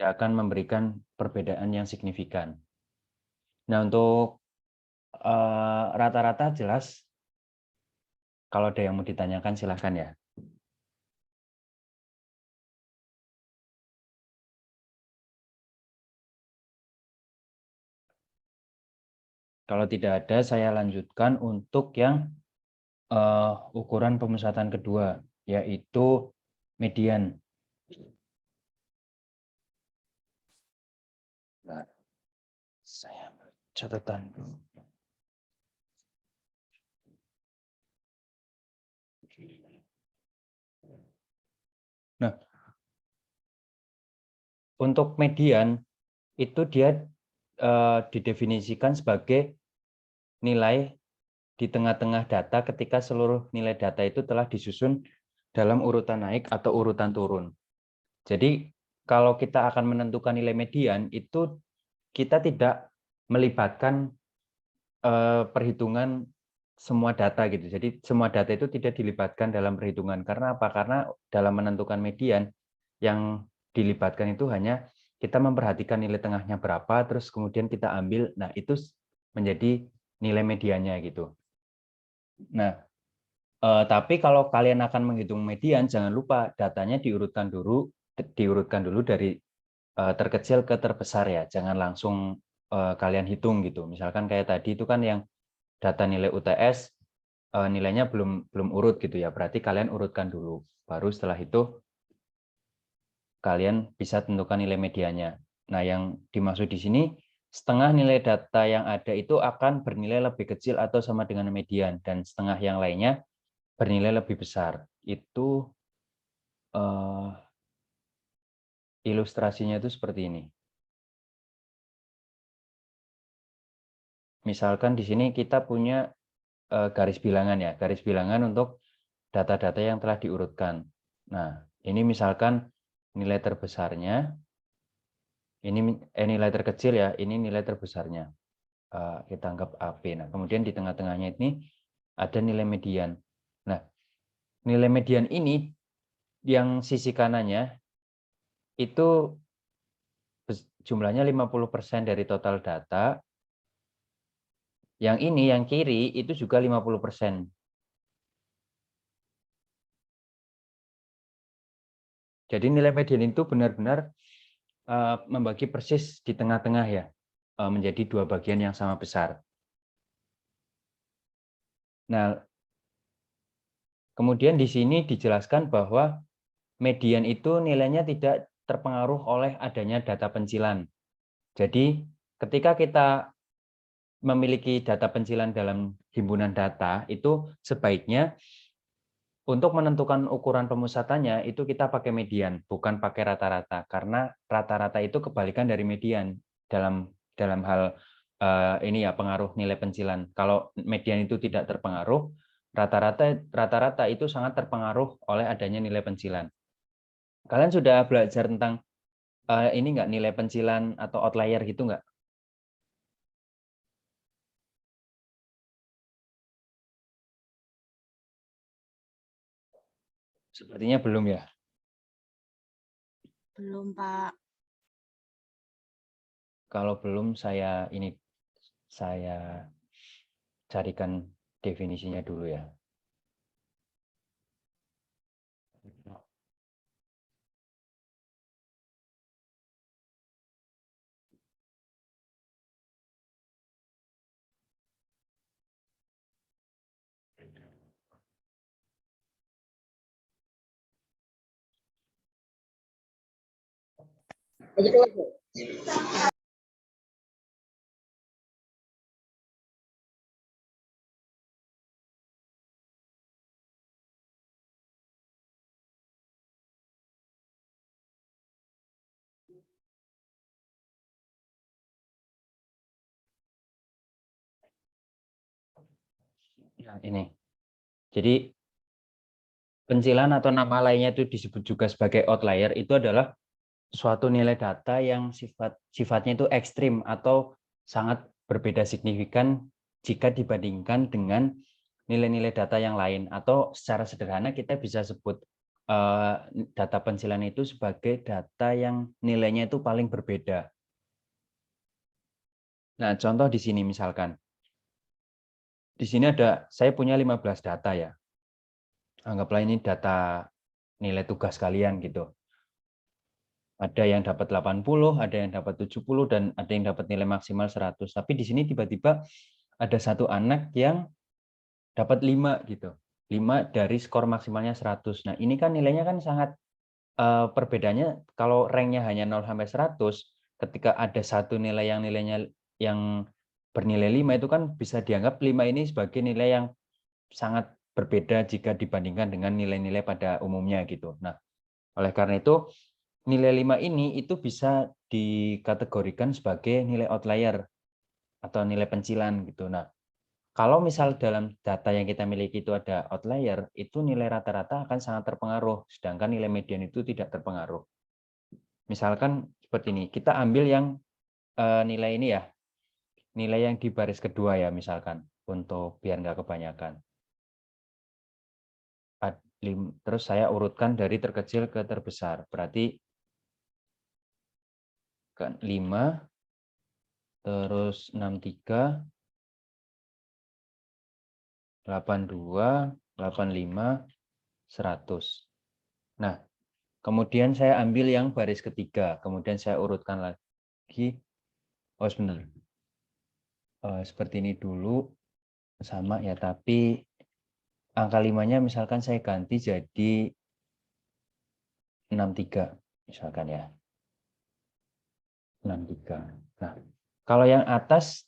tidak akan memberikan perbedaan yang signifikan. Nah, untuk rata-rata jelas. Kalau ada yang mau ditanyakan silahkan ya. Kalau tidak ada, saya lanjutkan untuk yang ukuran pemusatan kedua, yaitu median. Nah, saya catatan dulu. Nah, untuk median itu dia didefinisikan sebagai nilai di tengah-tengah data ketika seluruh nilai data itu telah disusun dalam urutan naik atau urutan turun. Jadi kalau kita akan menentukan nilai median itu kita tidak melibatkan perhitungan semua data gitu. Jadi semua data itu tidak dilibatkan dalam perhitungan. Karena apa? Karena dalam menentukan median yang dilibatkan itu hanya kita memperhatikan nilai tengahnya berapa, terus kemudian kita ambil. Nah, itu menjadi nilai mediannya gitu. Nah, tapi kalau kalian akan menghitung median, jangan lupa datanya diurutkan dulu dari terkecil ke terbesar ya. Jangan langsung kalian hitung gitu. Misalkan kayak tadi itu kan yang data nilai UTS nilainya belum urut gitu ya. Berarti kalian urutkan dulu. Baru setelah itu kalian bisa tentukan nilai medianya. Nah, yang dimaksud di sini setengah nilai data yang ada itu akan bernilai lebih kecil atau sama dengan median dan setengah yang lainnya bernilai lebih besar. Itu ilustrasinya itu seperti ini. Misalkan di sini kita punya garis bilangan ya, garis bilangan untuk data-data yang telah diurutkan. Nah, ini misalkan nilai terbesarnya, ini nilai terkecil ya, ini nilai terbesarnya. Kita anggap AP. Nah, kemudian di tengah-tengahnya ini ada nilai median. Nah, nilai median ini yang sisi kanannya itu jumlahnya 50% dari total data. Yang ini, yang kiri, itu juga 50%. Jadi nilai median itu benar-benar membagi persis di tengah-tengah ya, menjadi dua bagian yang sama besar. Nah, kemudian di sini dijelaskan bahwa median itu nilainya tidak terpengaruh oleh adanya data pencilan. Jadi ketika kita memiliki data pencilan dalam himpunan data, itu sebaiknya untuk menentukan ukuran pemusatannya itu kita pakai median, bukan pakai rata-rata, karena rata-rata itu kebalikan dari median dalam hal ini ya pengaruh nilai pencilan. Kalau median itu tidak terpengaruh, rata-rata itu sangat terpengaruh oleh adanya nilai pencilan. Kalian sudah belajar tentang ini nggak, nilai pencilan atau outlier gitu nggak? Sepertinya belum ya. Belum, Pak. Kalau belum saya carikan definisinya dulu ya. Nah, ini. Jadi pencilan atau nama lainnya itu disebut juga sebagai outlier, itu adalah suatu nilai data yang sifatnya itu ekstrim atau sangat berbeda signifikan jika dibandingkan dengan nilai-nilai data yang lain. Atau secara sederhana kita bisa sebut data pensilan itu sebagai data yang nilainya itu paling berbeda. Nah, contoh di sini misalkan. Di sini saya punya 15 data ya. Anggaplah ini data nilai tugas kalian gitu. Ada yang dapat 80, ada yang dapat 70, dan ada yang dapat nilai maksimal 100. Tapi di sini tiba-tiba ada satu anak yang dapat 5 gitu. 5 dari skor maksimalnya 100. Nah, ini kan nilainya kan sangat perbedaannya kalau ranknya hanya 0 sampai 100, ketika ada satu nilai yang nilainya yang bernilai 5 itu kan bisa dianggap 5 ini sebagai nilai yang sangat berbeda jika dibandingkan dengan nilai-nilai pada umumnya gitu. Nah, oleh karena itu nilai 5 ini itu bisa dikategorikan sebagai nilai outlier atau nilai pencilan gitu. Nah, kalau misal dalam data yang kita miliki itu ada outlier, itu nilai rata-rata akan sangat terpengaruh, sedangkan nilai median itu tidak terpengaruh. Misalkan seperti ini, kita ambil yang nilai ini ya, nilai yang di baris kedua ya misalkan, untuk biar nggak kebanyakan. Terus saya urutkan dari terkecil ke terbesar, berarti 5, terus 63, 82, 85, 100. Nah, kemudian saya ambil yang baris ketiga, kemudian saya urutkan lagi. Oh, sebentar. Seperti ini dulu, sama ya, tapi angka 5-nya misalkan saya ganti jadi 63, misalkan ya. 63. Nah, kalau yang atas,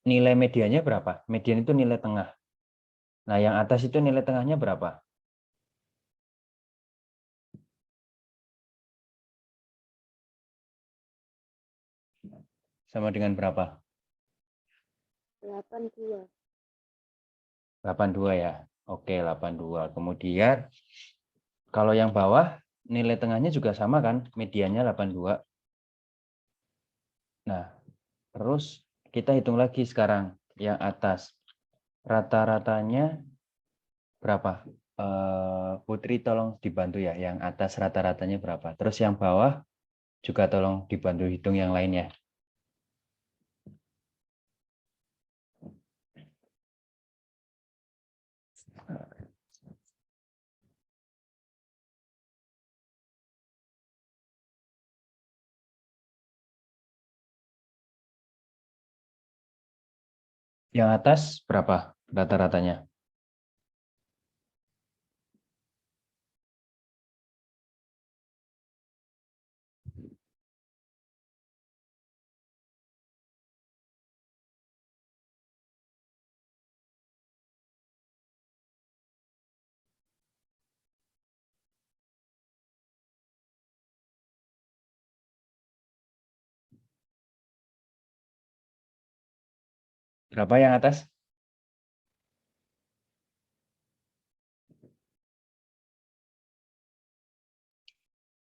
nilai mediannya berapa? Median itu nilai tengah. Nah, yang atas itu nilai tengahnya berapa? Sama dengan berapa? 82. 82 ya. Oke, 82. Kemudian kalau yang bawah nilai tengahnya juga sama kan? Mediannya 82. Nah, terus kita hitung lagi sekarang yang atas. Rata-ratanya berapa? Putri tolong dibantu ya, yang atas rata-ratanya berapa? Terus yang bawah juga tolong dibantu hitung yang lainnya. Yang atas berapa rata-ratanya? Berapa yang atas?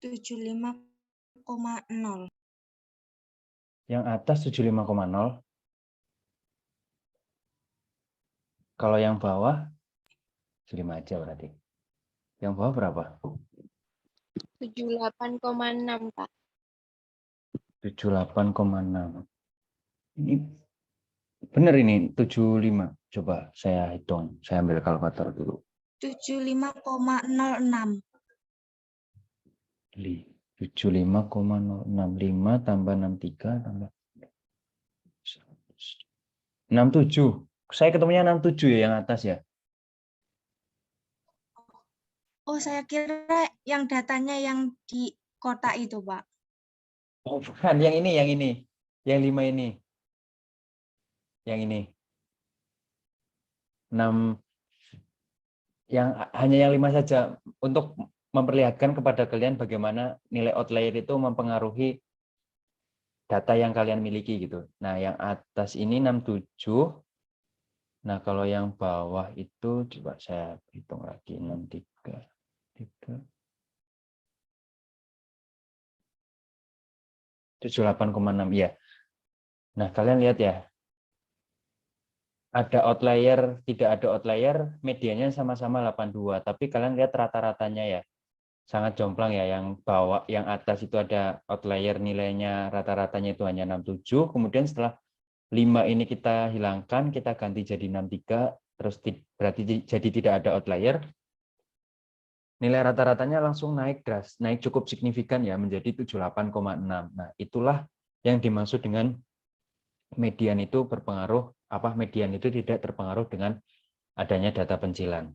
75,0. Yang atas 75,0. Kalau yang bawah 75 aja berarti. Yang bawah berapa? 78,6, Pak. 78,6. Ini benar ini 75. Coba saya hitung. Saya ambil kalkulator dulu. 75,06. 75,065 tambah 63 tambah 67. Saya ketemunya 67 ya yang atas ya. Oh, saya kira yang datanya yang di kotak itu, Pak. Oh, bukan, yang ini, yang ini. Yang 5 ini. Yang ini. 6, yang hanya yang 5 saja untuk memperlihatkan kepada kalian bagaimana nilai outlier itu mempengaruhi data yang kalian miliki gitu. Nah, yang atas ini 67. Nah, kalau yang bawah itu coba saya hitung lagi 63. 78,6 ya. Nah, kalian lihat ya. ada outlier, tidak ada outlier, mediannya sama-sama 82, tapi kalian lihat rata-ratanya ya. Sangat jomplang ya, yang bawah, yang atas itu ada outlier nilainya rata-ratanya itu hanya 67, kemudian setelah 5 ini kita hilangkan, kita ganti jadi 63, terus berarti jadi tidak ada outlier, nilai rata-ratanya langsung naik naik cukup signifikan ya, menjadi 78,6. Nah, itulah yang dimaksud dengan median itu berpengaruh, median itu tidak terpengaruh dengan adanya data pencilan.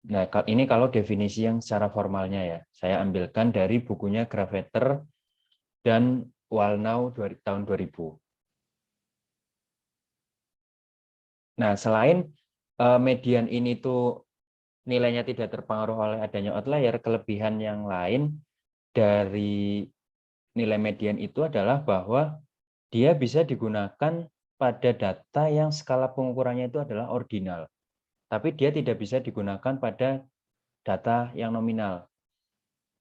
Nah, ini kalau definisi yang secara formalnya ya. Saya ambilkan dari bukunya Gravater dan Wallnau tahun 2000. Nah, selain median ini tuh nilainya tidak terpengaruh oleh adanya outlier, kelebihan yang lain dari nilai median itu adalah bahwa dia bisa digunakan pada data yang skala pengukurannya itu adalah ordinal. Tapi dia tidak bisa digunakan pada data yang nominal.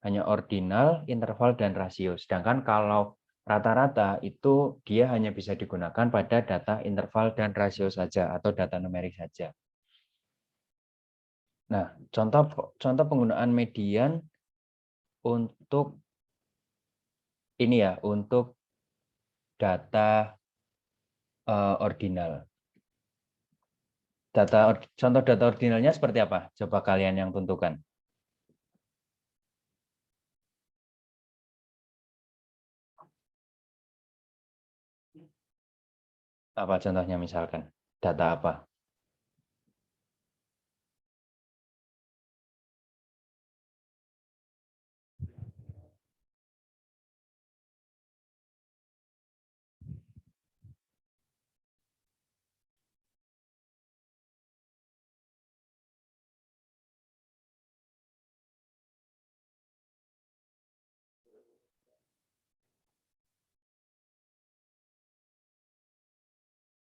Hanya ordinal, interval, dan rasio. Sedangkan kalau rata-rata itu dia hanya bisa digunakan pada data interval dan rasio saja atau data numerik saja. Nah, contoh penggunaan median untuk ini ya, untuk data ordinal. Contoh data ordinalnya seperti apa? Coba kalian yang tentukan. Apa contohnya misalkan? Data apa?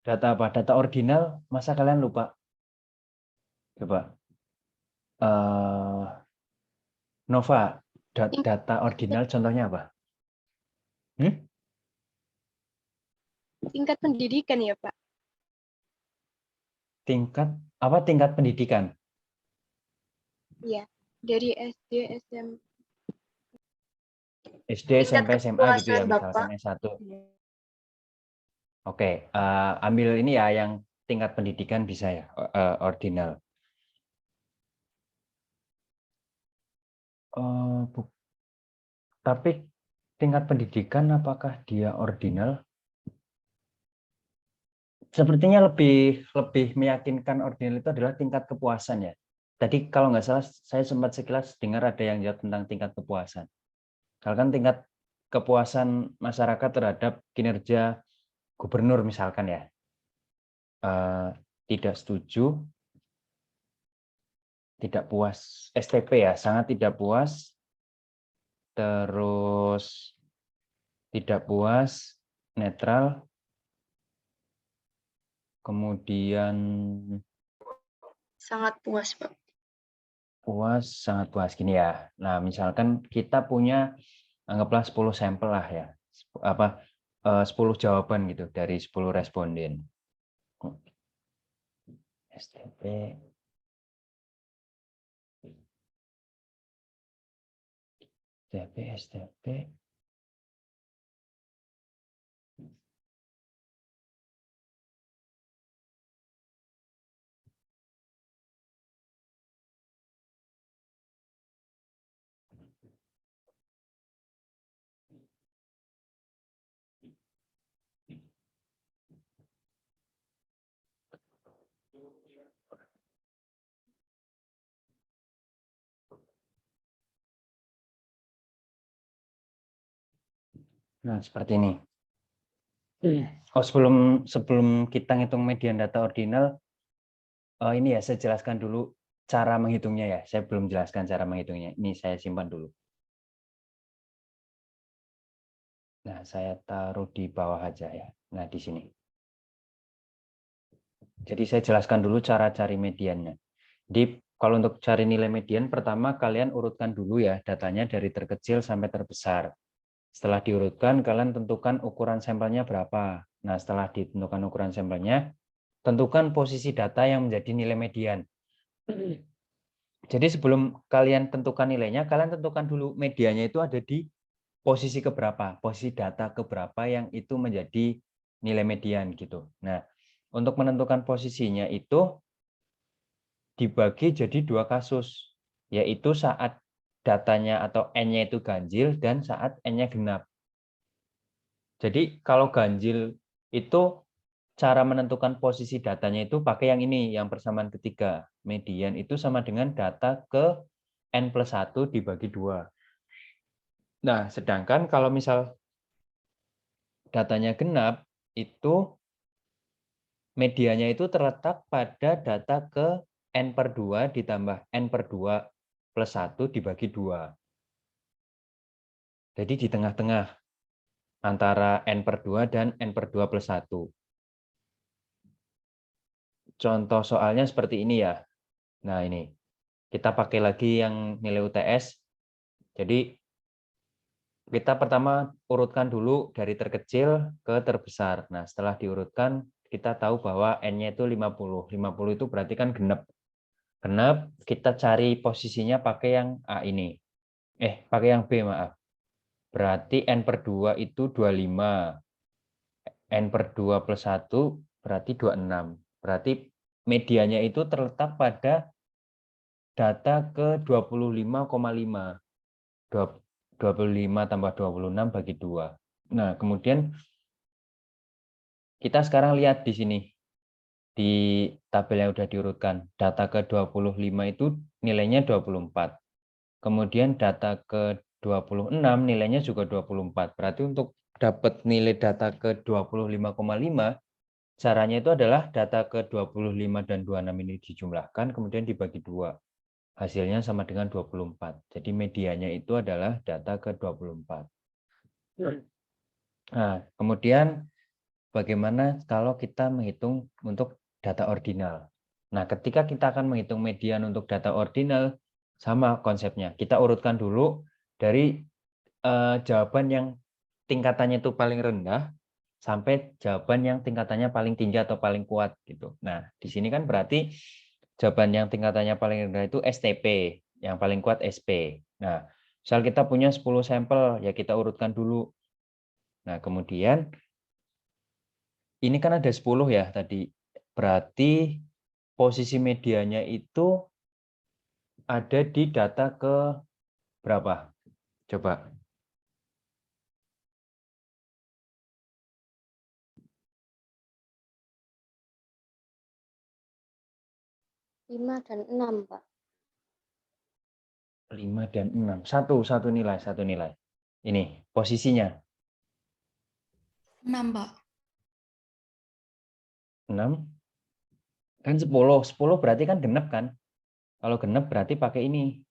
Data apa? Data ordinal, masa kalian lupa? Coba. Nova, data ordinal contohnya apa? Tingkat pendidikan ya, Pak? Tingkat pendidikan? Iya, dari SD, SMP. SD, SMP, SMA gitu ya, misalkan S1. Oke, ambil ini ya yang tingkat pendidikan bisa ya, ordinal. Tapi tingkat pendidikan apakah dia ordinal? Sepertinya lebih meyakinkan ordinal itu adalah tingkat kepuasan ya. Tadi kalau nggak salah saya sempat sekilas dengar ada yang jawab tentang tingkat kepuasan. Kalau kan tingkat kepuasan masyarakat terhadap kinerja gubernur misalkan ya, tidak setuju, tidak puas, STP ya, sangat tidak puas, terus tidak puas, netral, kemudian sangat puas, Pak. Puas, sangat puas gini ya. Nah, misalkan kita punya anggaplah 10 sampel lah ya. 10 jawaban gitu dari 10 responden. STP STP. Nah, seperti ini. Oh, sebelum kita ngitung median data ordinal, ini ya saya jelaskan dulu cara menghitungnya ya. Saya belum jelaskan cara menghitungnya. Ini saya simpan dulu. Nah, saya taruh di bawah aja ya. Nah, di sini. Jadi saya jelaskan dulu cara cari mediannya. Kalau untuk cari nilai median, pertama kalian urutkan dulu ya datanya dari terkecil sampai terbesar. Setelah diurutkan, kalian tentukan ukuran sampelnya berapa. Nah, setelah ditentukan ukuran sampelnya, tentukan posisi data yang menjadi nilai median. Jadi sebelum kalian tentukan nilainya, kalian tentukan dulu medianya itu ada di posisi keberapa, posisi data keberapa yang itu menjadi nilai median gitu. Nah, untuk menentukan posisinya itu dibagi jadi 2 kasus, yaitu saat datanya atau N-nya itu ganjil dan saat N-nya genap. Jadi kalau ganjil itu cara menentukan posisi datanya itu pakai yang ini, yang persamaan ketiga. Median itu sama dengan data ke N+1 dibagi 2. Nah, sedangkan kalau misal datanya genap, itu medianya itu terletak pada data ke N/2 ditambah N/2 plus 1 dibagi 2. Jadi di tengah-tengah antara N/2 dan N/2 plus 1. Contoh soalnya seperti ini ya. Nah ini, kita pakai lagi yang nilai UTS. Jadi kita pertama urutkan dulu dari terkecil ke terbesar. Nah setelah diurutkan, kita tahu bahwa N-nya itu 50. 50 itu berarti kan genep. Genep, kita cari posisinya pakai yang A ini. Pakai yang B, maaf. Berarti N/2 itu 25. N/2 plus 1 berarti 26. Berarti medianya itu terletak pada data ke 25,5. 25 tambah 26 bagi 2. Nah, kemudian kita sekarang lihat di sini. Di tabel yang sudah diurutkan. Data ke 25 itu nilainya 24. Kemudian data ke 26 nilainya juga 24. Berarti untuk dapat nilai data ke 25,5, caranya itu adalah data ke 25 dan 26 ini dijumlahkan, kemudian dibagi 2. Hasilnya sama dengan 24. Jadi medianya itu adalah data ke 24. Nah, kemudian bagaimana kalau kita menghitung untuk data ordinal? Nah, ketika kita akan menghitung median untuk data ordinal, sama konsepnya. Kita urutkan dulu dari jawaban yang tingkatannya itu paling rendah sampai jawaban yang tingkatannya paling tinggi atau paling kuat gitu. Nah, di sini kan berarti jawaban yang tingkatannya paling rendah itu STP, yang paling kuat SP. Nah, misal kita punya 10 sampel, ya kita urutkan dulu. Nah, kemudian ini kan ada 10 ya tadi. Berarti posisi medianya itu ada di data ke berapa? Coba. 5 dan 6, Pak. 5 dan 6. Satu nilai. Ini posisinya. 6, Pak. 6. Kan 10. 10 berarti kan genep kan? Kalau genep berarti pakai ini.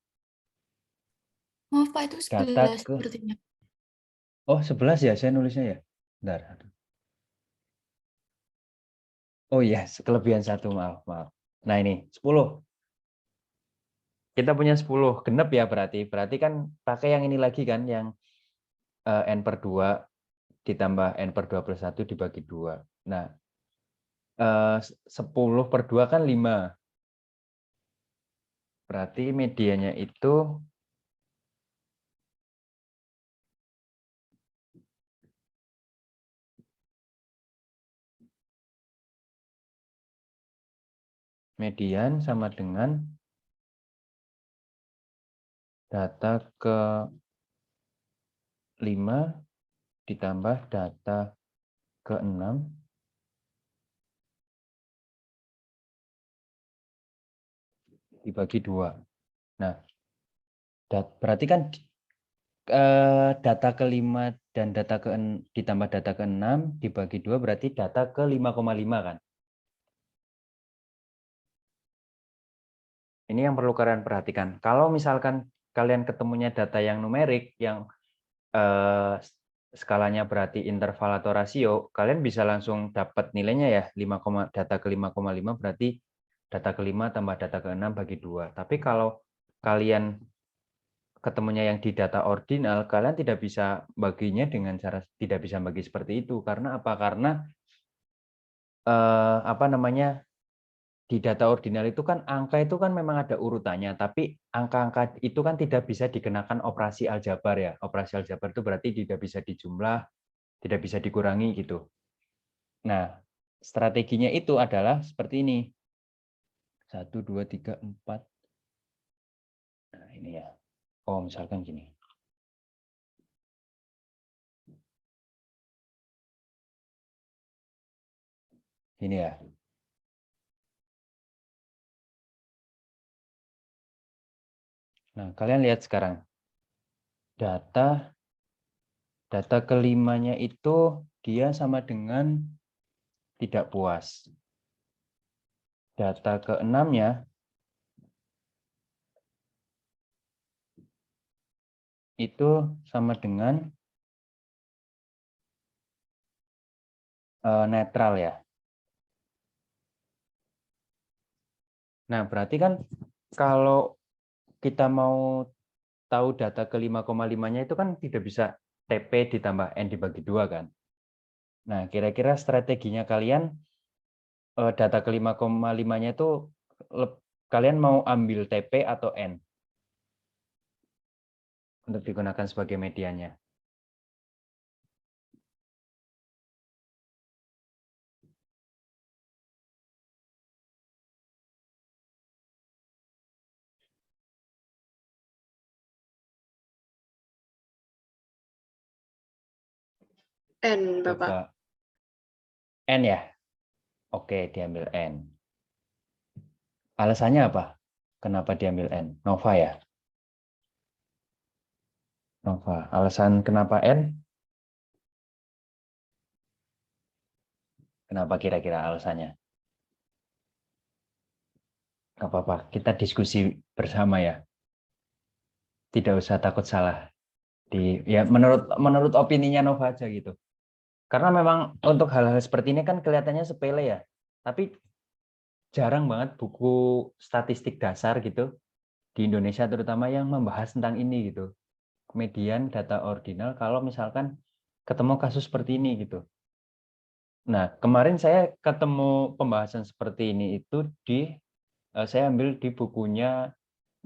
Maaf, Pak, itu Data 11 ke... sepertinya. Oh, 11 ya saya nulisnya ya? Bentar. Oh iya, kelebihan 1, maaf. Nah ini, 10. Kita punya 10. Genep ya berarti. Berarti kan pakai yang ini lagi kan, yang N/2 ditambah N/2 plus 1 dibagi 2. Nah, 10/2 kan 5. Berarti medianya itu median sama dengan data ke 5 ditambah data ke 6 dibagi 2. Nah, berarti kan data ke 5 dan data ke ditambah data ke 6 dibagi 2 berarti data ke 5,5 kan? Ini yang perlu kalian perhatikan. Kalau misalkan kalian ketemunya data yang numerik, yang skalanya berarti interval atau rasio, kalian bisa langsung dapat nilainya ya, data ke 5,5 berarti data ke 5 tambah data ke 6 bagi 2. Tapi kalau kalian ketemunya yang di data ordinal, kalian tidak bisa baginya dengan cara tidak bisa bagi seperti itu. Karena apa? Karena apa namanya, di data ordinal itu kan angka itu kan memang ada urutannya, tapi angka-angka itu kan tidak bisa dikenakan operasi aljabar ya. Operasi aljabar itu berarti tidak bisa dijumlah, tidak bisa dikurangi gitu. Nah, strateginya itu adalah seperti ini. 1, 2, 3, 4. Nah, ini ya. Oh, misalkan gini. Ini ya. Nah, kalian lihat sekarang. Data kelimanya itu dia sama dengan tidak puas. Data keenamnya itu sama dengan netral ya. Nah, berarti kan kalau kita mau tahu data ke 5,5-nya itu kan tidak bisa TP ditambah N dibagi 2 kan. Nah, kira-kira strateginya kalian data ke 5,5-nya itu kalian mau ambil TP atau N untuk digunakan sebagai medianya? N, Bapak. Coba N ya? Oke, diambil N. Alasannya apa? Kenapa diambil N? Nova ya? Nova. Alasan kenapa N? Kenapa kira-kira alasannya? Nggak apa-apa, kita diskusi bersama ya. Tidak usah takut salah. Ya menurut opininya Nova aja gitu. Karena memang untuk hal-hal seperti ini kan kelihatannya sepele ya. Tapi jarang banget buku statistik dasar gitu di Indonesia terutama yang membahas tentang ini gitu. Median data ordinal kalau misalkan ketemu kasus seperti ini gitu. Nah, kemarin saya ketemu pembahasan seperti ini itu saya ambil di bukunya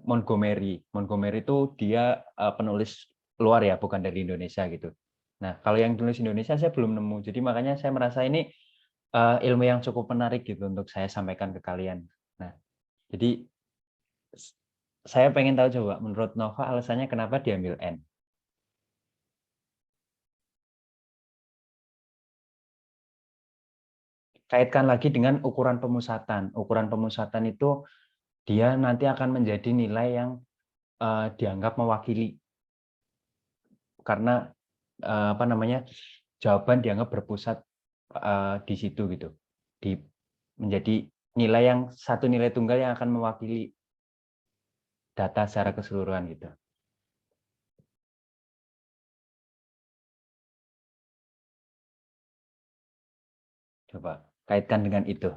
Montgomery. Montgomery itu dia penulis luar ya, bukan dari Indonesia gitu. Nah, kalau yang tulis Indonesia saya belum nemu. Jadi makanya saya merasa ini ilmu yang cukup menarik gitu untuk saya sampaikan ke kalian. Nah, jadi saya pengen tahu coba menurut Nova alasannya kenapa diambil N. Kaitkan lagi dengan ukuran pemusatan. Ukuran pemusatan itu dia nanti akan menjadi nilai yang dianggap mewakili karena apa namanya jawaban dianggap berpusat di situ gitu, menjadi nilai yang satu nilai tunggal yang akan mewakili data secara keseluruhan gitu. Coba kaitkan dengan itu.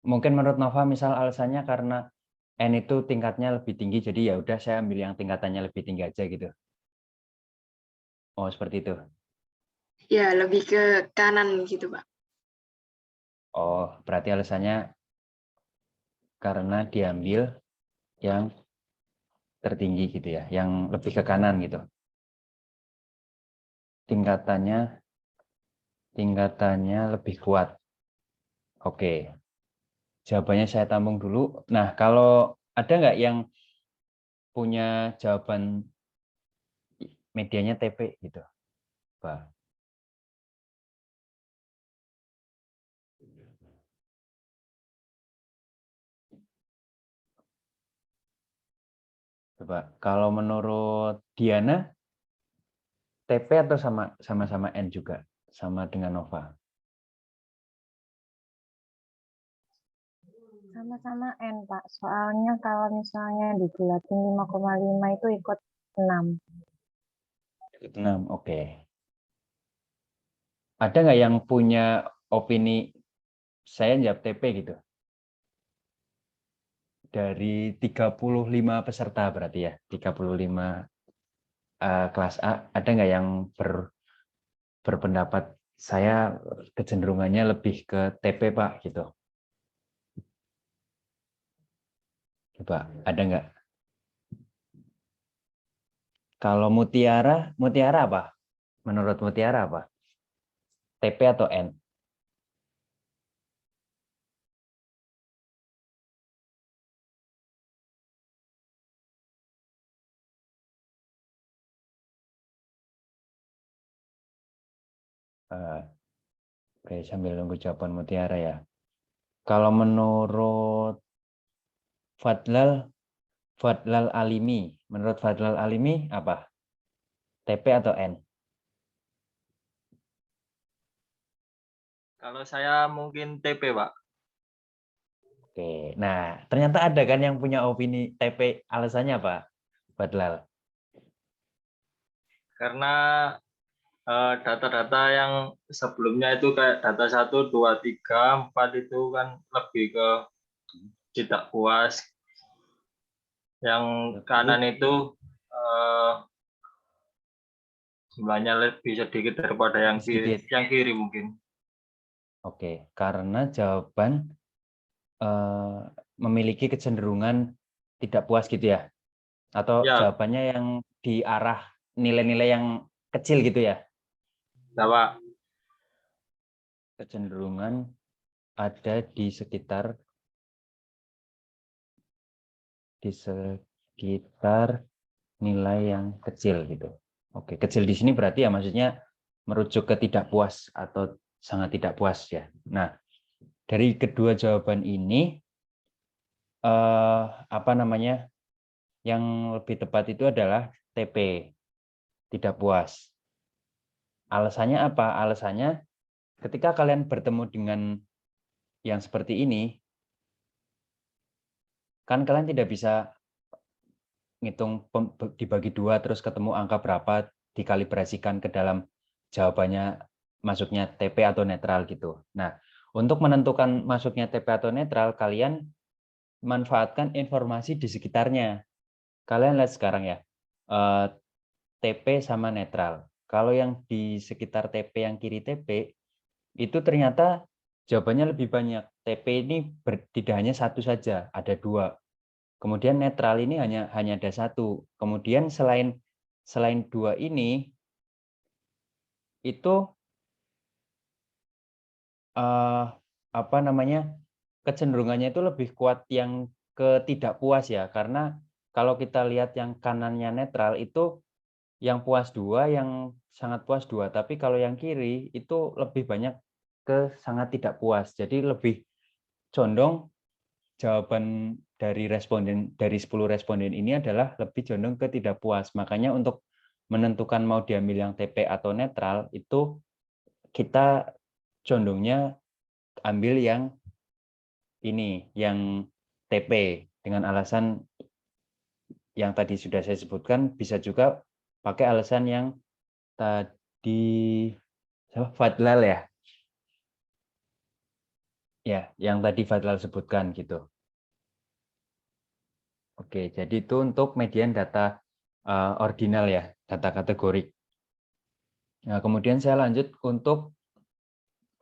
Mungkin menurut Nova misal alasannya karena N itu tingkatnya lebih tinggi, jadi ya udah saya ambil yang tingkatannya lebih tinggi aja gitu. Oh, seperti itu. Ya, lebih ke kanan gitu, Pak. Oh, berarti alasannya karena diambil yang tertinggi gitu ya, yang lebih ke kanan gitu. Tingkatannya lebih kuat. Oke. Jawabannya saya tampung dulu. Nah, kalau ada nggak yang punya jawaban medianya TP gitu, Pak? Coba, kalau menurut Diana, TP atau sama-sama N juga, sama dengan Nova? Sama-sama N, Pak. Soalnya kalau misalnya dibulatin 5,5 itu ikut 6. 6, oke. Ada nggak yang punya opini saya jawab TP gitu? Dari 35 peserta berarti ya, 35 kelas A, ada nggak yang berpendapat saya kecenderungannya lebih ke TP Pak gitu? Coba, ada nggak? Kalau Mutiara apa? Menurut Mutiara apa? TP atau N? Oke, sambil nunggu jawaban Mutiara ya. Kalau menurut Fadlal Alimi, menurut Fadlal Alimi apa? TP atau N? Kalau saya mungkin TP, Pak. Oke, nah ternyata ada kan yang punya opini TP, alasannya Pak Fadlal? Karena data-data yang sebelumnya itu kayak data 1, 2, 3, 4 itu kan lebih ke tidak puas. Yang kanan itu jumlahnya lebih sedikit daripada yang kiri mungkin. Oke, karena jawaban memiliki kecenderungan tidak puas gitu ya? Atau Ya, jawabannya yang di arah nilai-nilai yang kecil gitu ya? Pak. Kecenderungan ada di sekitar nilai yang kecil gitu. Oke, kecil di sini berarti ya maksudnya merujuk ke tidak puas atau sangat tidak puas ya. Nah, dari kedua jawaban ini apa namanya? Yang lebih tepat itu adalah TP, tidak puas. Alasannya apa? Alasannya ketika kalian bertemu dengan yang seperti ini, kan kalian tidak bisa ngitung dibagi 2 terus ketemu angka berapa dikalibrasikan ke dalam jawabannya masuknya TP atau netral gitu. Nah, untuk menentukan masuknya TP atau netral, kalian manfaatkan informasi di sekitarnya. Kalian lihat sekarang ya, TP sama netral. Kalau yang di sekitar TP, yang kiri TP, itu ternyata jawabannya lebih banyak. TP ini tidak hanya satu saja, ada 2. Kemudian netral ini hanya ada 1. Kemudian selain 2 ini, itu apa namanya, kecenderungannya itu lebih kuat yang ke tidak puas ya, karena kalau kita lihat yang kanannya netral itu yang puas 2, yang sangat puas 2, tapi kalau yang kiri itu lebih banyak ke sangat tidak puas. Jadi lebih condong jawaban dari 10 responden ini adalah lebih condong ke tidak puas. Makanya untuk menentukan mau diambil yang TP atau netral itu kita condongnya ambil yang ini, yang TP dengan alasan yang tadi sudah saya sebutkan, bisa juga pakai alasan yang tadi Fadlal ya. Ya, yang tadi Fadlal sebutkan gitu. Oke, jadi itu untuk median data ordinal ya, data kategorik. Nah, kemudian saya lanjut untuk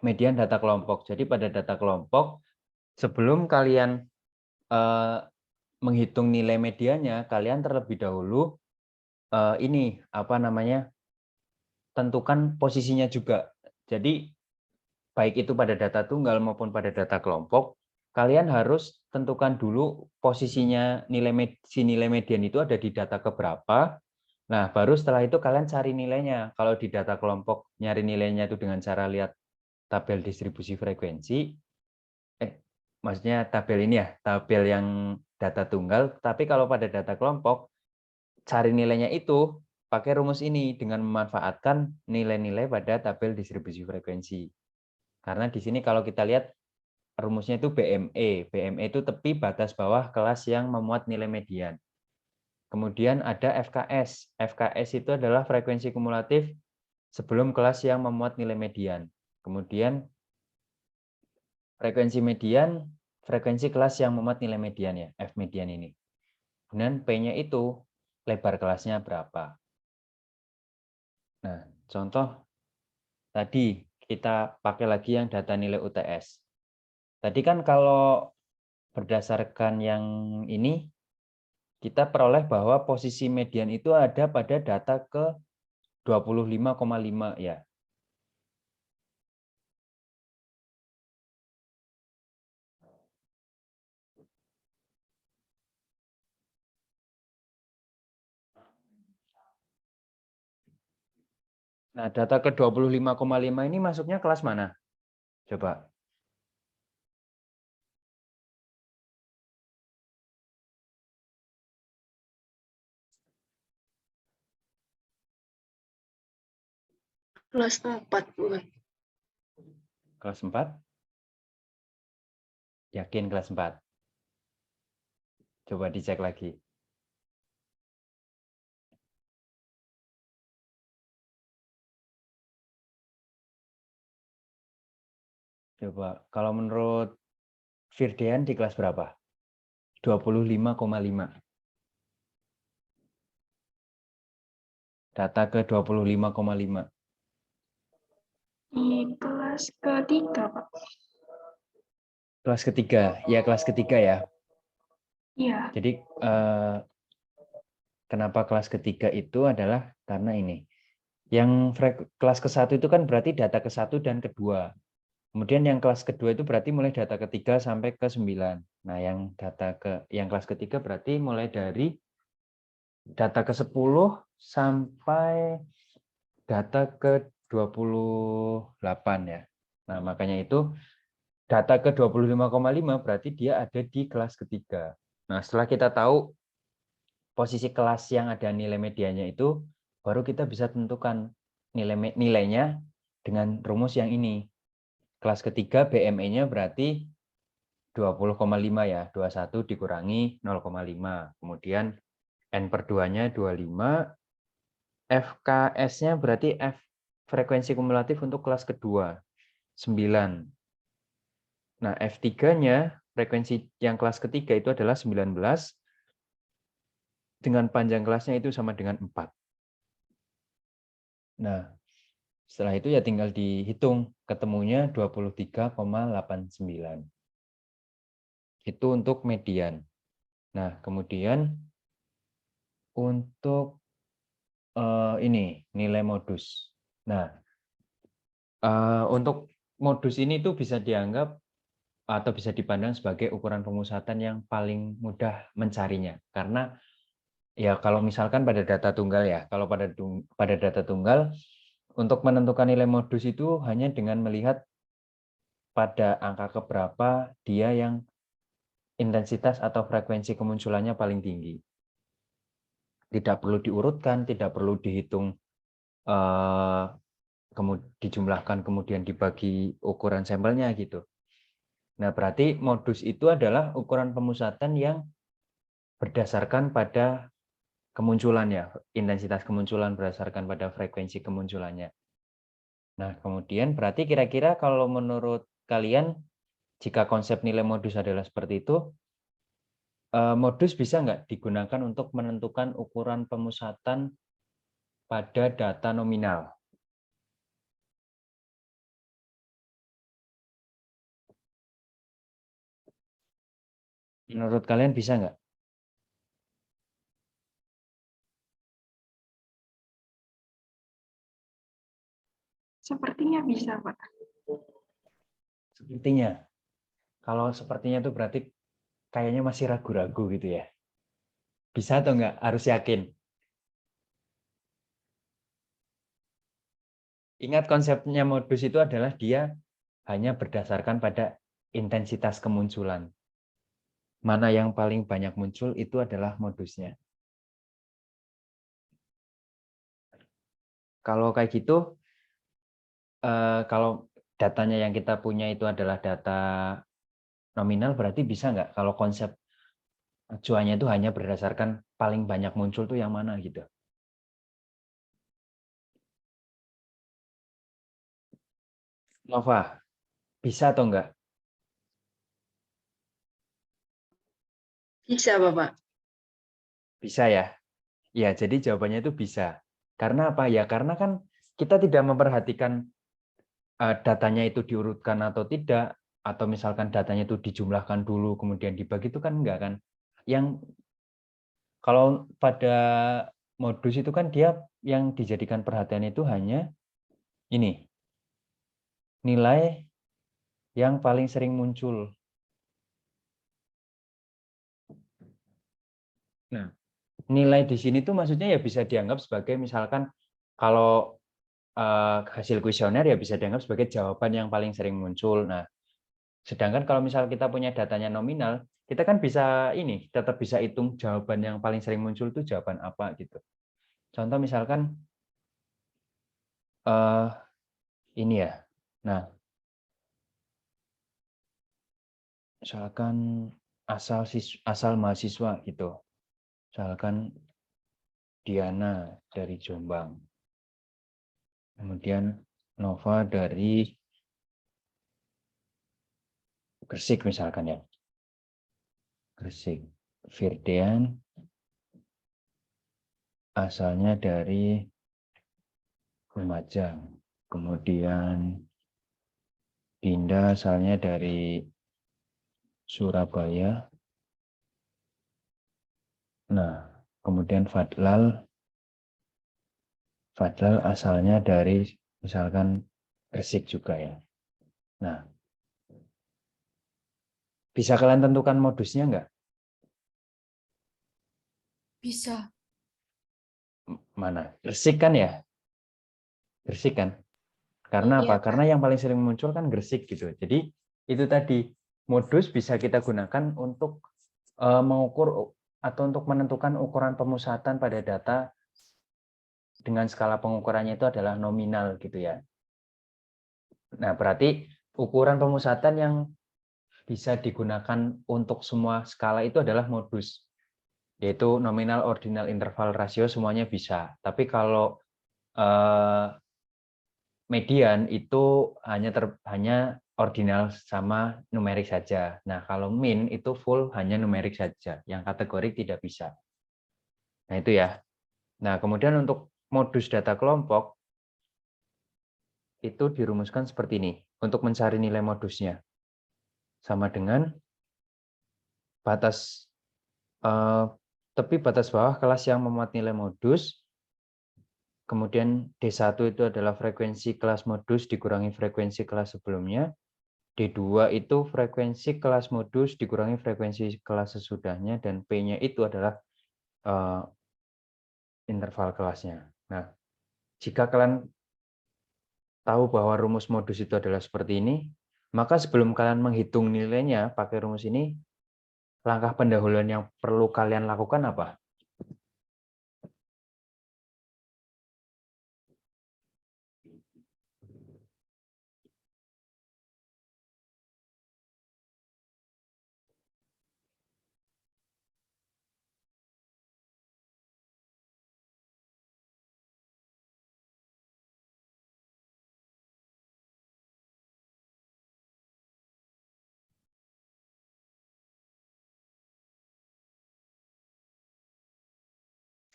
median data kelompok. Jadi pada data kelompok, sebelum kalian menghitung nilai mediannya, kalian terlebih dahulu ini apa namanya, tentukan posisinya juga. Jadi baik itu pada data tunggal maupun pada data kelompok, kalian harus tentukan dulu posisinya nilai median itu ada di data keberapa. Nah, baru setelah itu kalian cari nilainya. Kalau di data kelompok nyari nilainya itu dengan cara lihat tabel distribusi frekuensi. Maksudnya tabel ini ya, tabel yang data tunggal. Tapi kalau pada data kelompok, cari nilainya itu pakai rumus ini dengan memanfaatkan nilai-nilai pada tabel distribusi frekuensi. Karena di sini kalau kita lihat rumusnya itu BME. BME itu tepi batas bawah kelas yang memuat nilai median. Kemudian ada FKS. FKS itu adalah frekuensi kumulatif sebelum kelas yang memuat nilai median. Kemudian frekuensi median, frekuensi kelas yang memuat nilai median ya, F median ini. Kemudian P-nya itu lebar kelasnya berapa. Nah, contoh tadi kita pakai lagi yang data nilai UTS. Tadi kan kalau berdasarkan yang ini, kita peroleh bahwa posisi median itu ada pada data ke 25,5 ya. Nah, data ke 25,5 ini masuknya kelas mana? Coba. Kelas 4, bukan? Kelas 4? Yakin kelas 4? Coba dicek lagi. Coba, kalau menurut Firdian di kelas berapa? 25,5. Data ke 25,5. Di kelas ketiga, Pak. Kelas ketiga, ya kelas ketiga ya. Iya. Jadi kenapa kelas ketiga itu adalah karena ini. Yang kelas ke-1 itu kan berarti data ke-1 dan kedua. Kemudian yang kelas kedua itu berarti mulai data ke-3 sampai ke-9. Nah, yang kelas ketiga berarti mulai dari data ke-10 sampai data ke-28 ya. Nah, makanya itu data ke 25,5 berarti dia ada di kelas ketiga. Nah, setelah kita tahu posisi kelas yang ada nilai medianya itu, baru kita bisa tentukan nilainya dengan rumus yang ini. Kelas ketiga BME-nya berarti 20,5 ya, 21 dikurangi 0,5. Kemudian N/2-nya 25. FKS-nya berarti frekuensi kumulatif untuk kelas kedua, 9. Nah, F3-nya, frekuensi yang kelas ketiga itu adalah 19, dengan panjang kelasnya itu sama dengan 4. Nah, setelah itu ya tinggal dihitung, ketemunya 23,89. Itu untuk median. Nah, kemudian untuk ini, nilai modus. Nah, untuk modus ini tuh bisa dianggap atau bisa dipandang sebagai ukuran pemusatan yang paling mudah mencarinya. Karena ya kalau misalkan pada data tunggal ya, kalau pada data tunggal, untuk menentukan nilai modus itu hanya dengan melihat pada angka keberapa dia yang intensitas atau frekuensi kemunculannya paling tinggi. Tidak perlu diurutkan, tidak perlu dihitung, dijumlahkan kemudian dibagi ukuran sampelnya gitu. Nah, berarti modus itu adalah ukuran pemusatan yang berdasarkan pada kemunculannya, intensitas kemunculan berdasarkan pada frekuensi kemunculannya. Nah, kemudian berarti kira-kira kalau menurut kalian, jika konsep nilai modus adalah seperti itu, modus bisa nggak digunakan untuk menentukan ukuran pemusatan pada data nominal? Menurut kalian bisa nggak? Sepertinya bisa, Pak. Sepertinya. Kalau sepertinya itu berarti kayaknya masih ragu-ragu gitu ya. Bisa atau nggak? Harus yakin. Ingat konsepnya modus itu adalah dia hanya berdasarkan pada intensitas kemunculan. Mana yang paling banyak muncul itu adalah modusnya. Kalau kayak gitu, kalau datanya yang kita punya itu adalah data nominal berarti bisa nggak kalau konsep acuannya itu hanya berdasarkan paling banyak muncul tuh yang mana gitu. Nova, bisa atau enggak? Bisa, Bapak. Bisa ya? Ya, jadi jawabannya itu bisa. Karena apa ya? Karena kan kita tidak memperhatikan datanya itu diurutkan atau tidak, atau misalkan datanya itu dijumlahkan dulu kemudian dibagi, itu kan enggak kan. Yang kalau pada modus itu kan dia yang dijadikan perhatian itu hanya ini, nilai yang paling sering muncul. Nah, nilai di sini tuh maksudnya ya bisa dianggap sebagai misalkan kalau hasil kuesioner ya bisa dianggap sebagai jawaban yang paling sering muncul. Nah, sedangkan kalau misal kita punya datanya nominal, kita kan bisa ini tetap bisa hitung jawaban yang paling sering muncul itu jawaban apa gitu. Contoh misalkan ini ya. Nah, misalkan asal mahasiswa gitu. Misalkan Diana dari Jombang. Kemudian Nova dari Gresik misalkan ya. Gresik. Firdean asalnya dari Lumajang. Kemudian Dinda asalnya dari Surabaya. Nah, kemudian Fadlal asalnya dari misalkan Gresik juga ya. Nah, bisa kalian tentukan modusnya nggak? Bisa. Mana? Gresik kan ya? Gresik kan? Karena Iya, apa? Karena yang paling sering muncul kan Gresik gitu. Jadi itu tadi modus bisa kita gunakan untuk mengukur atau untuk menentukan ukuran pemusatan pada data dengan skala pengukurannya itu adalah nominal gitu ya. Nah, berarti ukuran pemusatan yang bisa digunakan untuk semua skala itu adalah modus, yaitu nominal, ordinal, interval, rasio semuanya bisa. Tapi kalau median itu hanya ordinal sama numerik saja. Nah, kalau min itu full hanya numerik saja, yang kategorik tidak bisa. Nah, itu ya. Nah, kemudian untuk modus data kelompok itu dirumuskan seperti ini. Untuk mencari nilai modusnya sama dengan batas tepi batas bawah kelas yang memuat nilai modus. Kemudian D1 itu adalah frekuensi kelas modus dikurangi frekuensi kelas sebelumnya. D2 itu frekuensi kelas modus dikurangi frekuensi kelas sesudahnya, dan P-nya itu adalah interval kelasnya. Nah, jika kalian tahu bahwa rumus modus itu adalah seperti ini, maka sebelum kalian menghitung nilainya pakai rumus ini, langkah pendahuluan yang perlu kalian lakukan apa?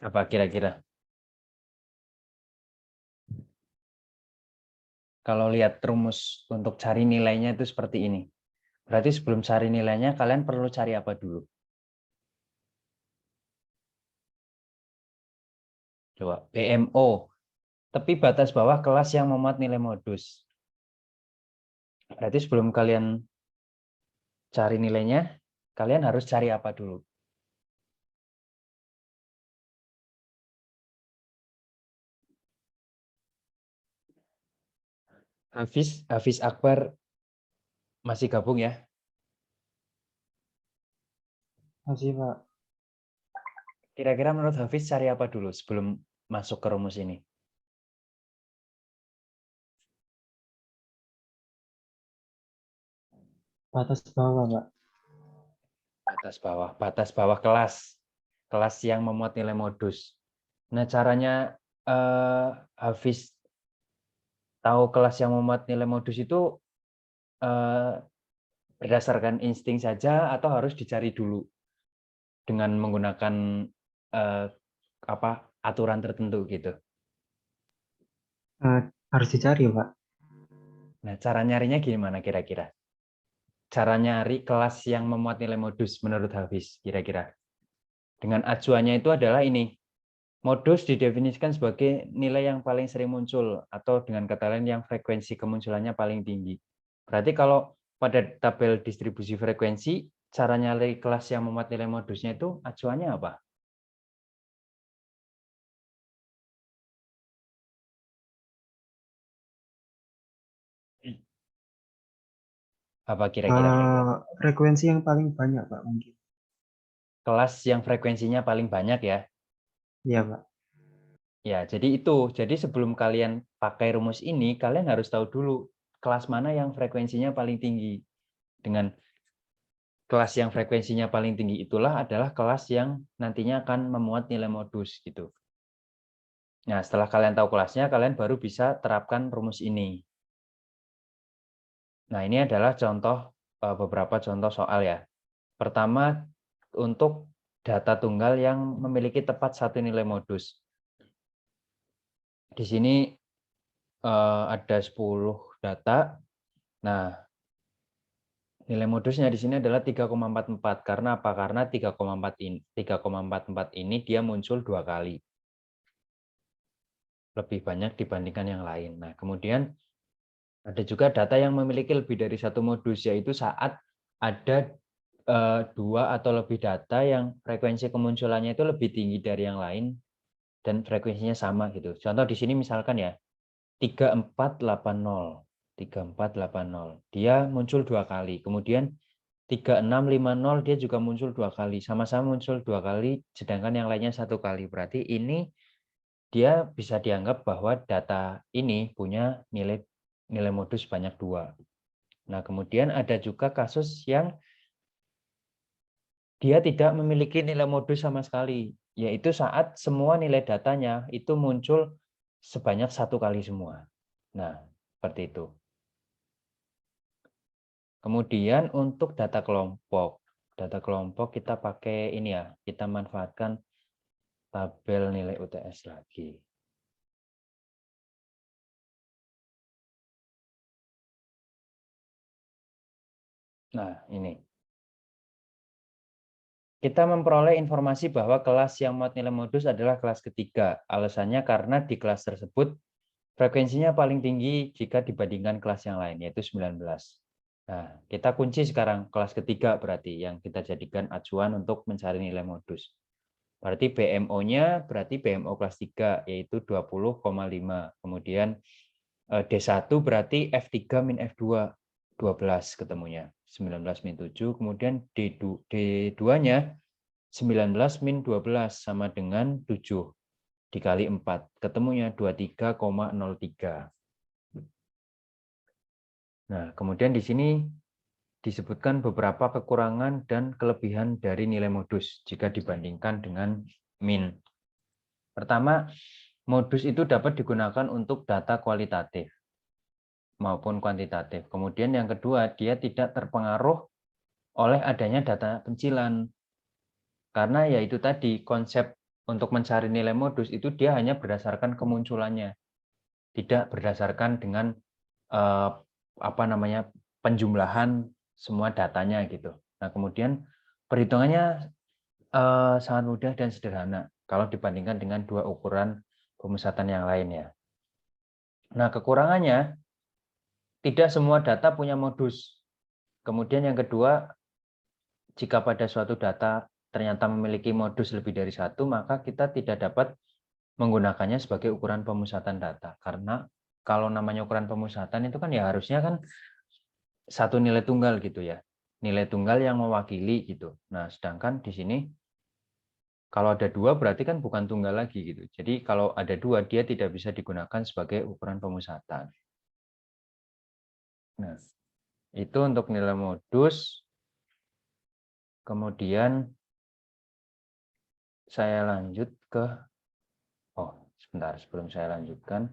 Apa kira-kira? Kalau lihat rumus untuk cari nilainya itu seperti ini. Berarti sebelum cari nilainya, kalian perlu cari apa dulu? Coba, BMO. Tepi batas bawah kelas yang memuat nilai modus. Berarti sebelum kalian cari nilainya, kalian harus cari apa dulu? Hafiz Akbar masih gabung ya? Masih, Pak. Kira-kira menurut Hafiz cari apa dulu sebelum masuk ke rumus ini? Batas bawah, Pak. Batas bawah kelas yang memuat nilai modus. Nah, caranya Hafiz tahu kelas yang memuat nilai modus itu berdasarkan insting saja atau harus dicari dulu dengan menggunakan aturan tertentu gitu. Harus dicari, Pak. Nah, cara nyarinya gimana kira-kira? Cara nyari kelas yang memuat nilai modus menurut Hafiz kira-kira. Dengan acuannya itu adalah ini. Modus didefinisikan sebagai nilai yang paling sering muncul atau dengan kata lain yang frekuensi kemunculannya paling tinggi. Berarti kalau pada tabel distribusi frekuensi, cara nyari kelas yang memuat nilai modusnya itu acuannya apa? Apa kira-kira? Frekuensi yang paling banyak, Pak, mungkin. Kelas yang frekuensinya paling banyak ya? Iya, Pak. Ya, jadi itu. Jadi sebelum kalian pakai rumus ini, kalian harus tahu dulu kelas mana yang frekuensinya paling tinggi. Dengan kelas yang frekuensinya paling tinggi itulah adalah kelas yang nantinya akan memuat nilai modus gitu. Nah, setelah kalian tahu kelasnya, kalian baru bisa terapkan rumus ini. Nah, ini adalah contoh beberapa contoh soal ya. Pertama, untuk data tunggal yang memiliki tepat satu nilai modus. Di sini ada 10 data. Nah, nilai modusnya di sini adalah 3,44. Karena apa? Karena 3,44 ini dia muncul 2 kali. Lebih banyak dibandingkan yang lain. Nah, kemudian ada juga data yang memiliki lebih dari satu modus, yaitu saat ada 2 atau lebih data yang frekuensi kemunculannya itu lebih tinggi dari yang lain dan frekuensinya sama gitu. Contoh di sini misalkan ya, 3480. 3480. Dia muncul 2 kali. Kemudian 3650 dia juga muncul 2 kali. Sama-sama muncul 2 kali, sedangkan yang lainnya 1 kali. Berarti ini dia bisa dianggap bahwa data ini punya nilai modus banyak 2. Nah, kemudian ada juga kasus yang dia tidak memiliki nilai modus sama sekali, yaitu saat semua nilai datanya itu muncul sebanyak 1 kali semua. Nah, seperti itu. Kemudian untuk data kelompok kita pakai ini ya, kita manfaatkan tabel nilai UTS lagi. Nah, ini. Kita memperoleh informasi bahwa kelas yang memuat nilai modus adalah kelas ketiga. Alasannya karena di kelas tersebut frekuensinya paling tinggi jika dibandingkan kelas yang lain, yaitu 19. Nah, kita kunci sekarang kelas ketiga berarti yang kita jadikan acuan untuk mencari nilai modus. Berarti BMO-nya berarti BMO kelas 3, yaitu 20,5. Kemudian D1 berarti F3 min F2, 12 ketemunya. 19 min 7. Kemudian D2-nya 19 min 12 sama dengan 7 dikali 4. Ketemunya 23,03. Nah, kemudian di sini disebutkan beberapa kekurangan dan kelebihan dari nilai modus jika dibandingkan dengan min. Pertama, modus itu dapat digunakan untuk data kualitatif maupun kuantitatif. Kemudian yang kedua, dia tidak terpengaruh oleh adanya data pencilan. Karena ya itu tadi, konsep untuk mencari nilai modus itu dia hanya berdasarkan kemunculannya. Tidak berdasarkan dengan penjumlahan semua datanya gitu. Nah, kemudian perhitungannya sangat mudah dan sederhana kalau dibandingkan dengan 2 ukuran pemusatan yang lain ya. Nah, kekurangannya tidak semua data punya modus. Kemudian yang kedua, jika pada suatu data ternyata memiliki modus lebih dari 1, maka kita tidak dapat menggunakannya sebagai ukuran pemusatan data. Karena kalau namanya ukuran pemusatan itu kan ya harusnya kan satu nilai tunggal gitu ya. Nilai tunggal yang mewakili gitu. Nah, sedangkan di sini kalau ada 2 berarti kan bukan tunggal lagi gitu. Jadi kalau ada 2 dia tidak bisa digunakan sebagai ukuran pemusatan. Nah, Itu untuk nilai modus. Kemudian saya lanjut ke, sebentar sebelum saya lanjutkan.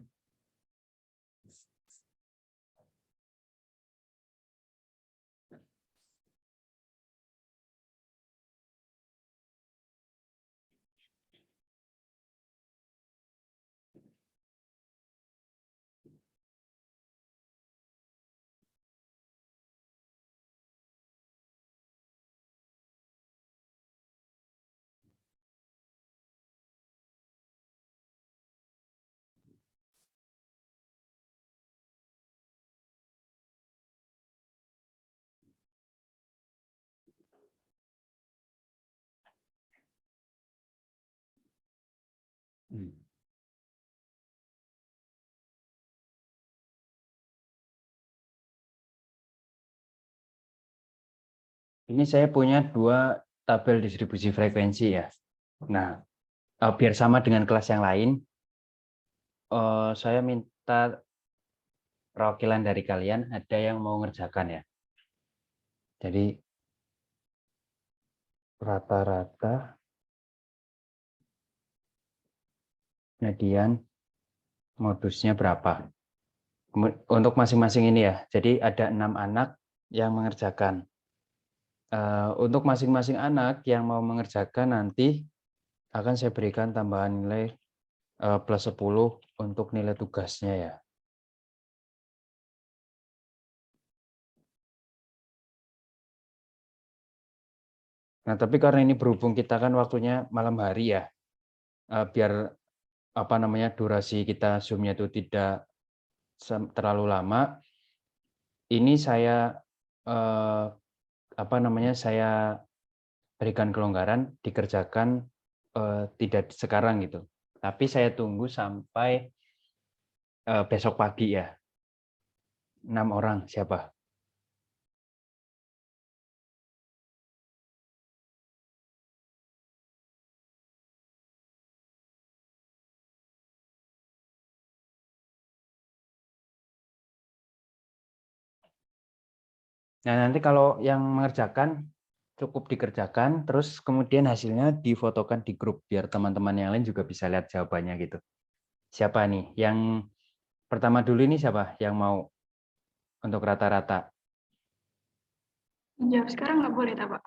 Ini saya punya 2 tabel distribusi frekuensi ya. Nah, biar sama dengan kelas yang lain, saya minta perwakilan dari kalian ada yang mau ngerjakan ya. Jadi rata-rata median modusnya berapa? Untuk masing-masing ini ya. Jadi ada 6 anak yang mengerjakan. Untuk masing-masing anak yang mau mengerjakan nanti akan saya berikan tambahan nilai plus 10 untuk nilai tugasnya ya. Nah, tapi karena ini berhubung kita kan waktunya malam hari ya, biar durasi kita Zoom-nya itu tidak terlalu lama, ini saya saya berikan kelonggaran dikerjakan tidak sekarang gitu. Tapi saya tunggu sampai besok pagi ya. 6 orang siapa? Nah, nanti kalau yang mengerjakan cukup dikerjakan, terus kemudian hasilnya difotokan di grup biar teman-teman yang lain juga bisa lihat jawabannya gitu. Siapa nih? Yang pertama dulu ini siapa yang mau untuk rata-rata? Jawab sekarang nggak boleh, Pak.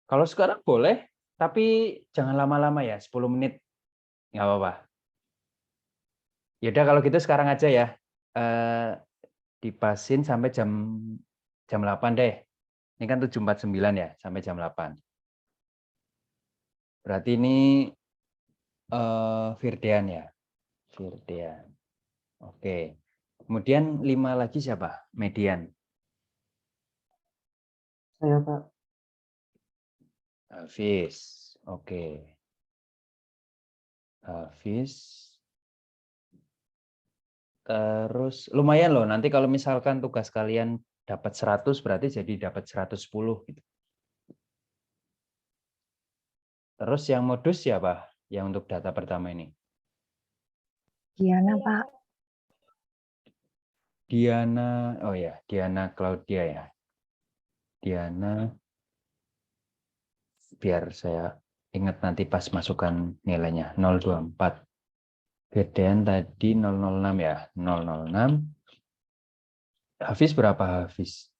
Kalau sekarang boleh, tapi jangan lama-lama ya, 10 menit. Nggak apa-apa. Yaudah kalau gitu sekarang aja ya. Dipasin sampai jam 8 deh. Ini kan 7.49 ya, sampai jam 8. Berarti ini Firdean ya. Firdean. Oke. Kemudian 5 lagi siapa? Median. Saya, Pak. Hafiz. Oke. Hafiz. Terus lumayan loh, nanti kalau misalkan tugas kalian dapat 100 berarti jadi dapat 110 gitu. Terus yang modus siapa? Yang untuk data pertama ini? Diana, Pak. Diana, oh ya, Diana Claudia ya. Diana, biar saya ingat nanti pas masukkan nilainya, 024. Gedean tadi 006 ya, 006. Hafiz berapa Hafiz?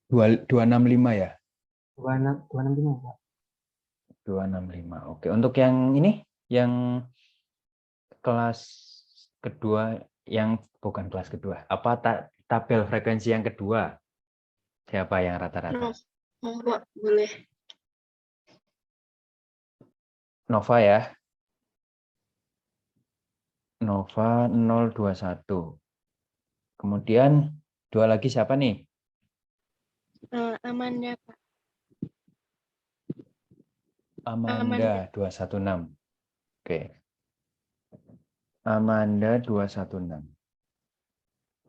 265 ya? 265, Pak. 265. Oke, untuk yang ini, yang kelas kedua, yang bukan kelas kedua, apa tabel frekuensi yang kedua? Siapa yang rata-rata? Pak, boleh. Nova ya. Nova 021. Kemudian 2 lagi siapa nih? Amanda, Pak. Amanda 216. Oke. Amanda 216.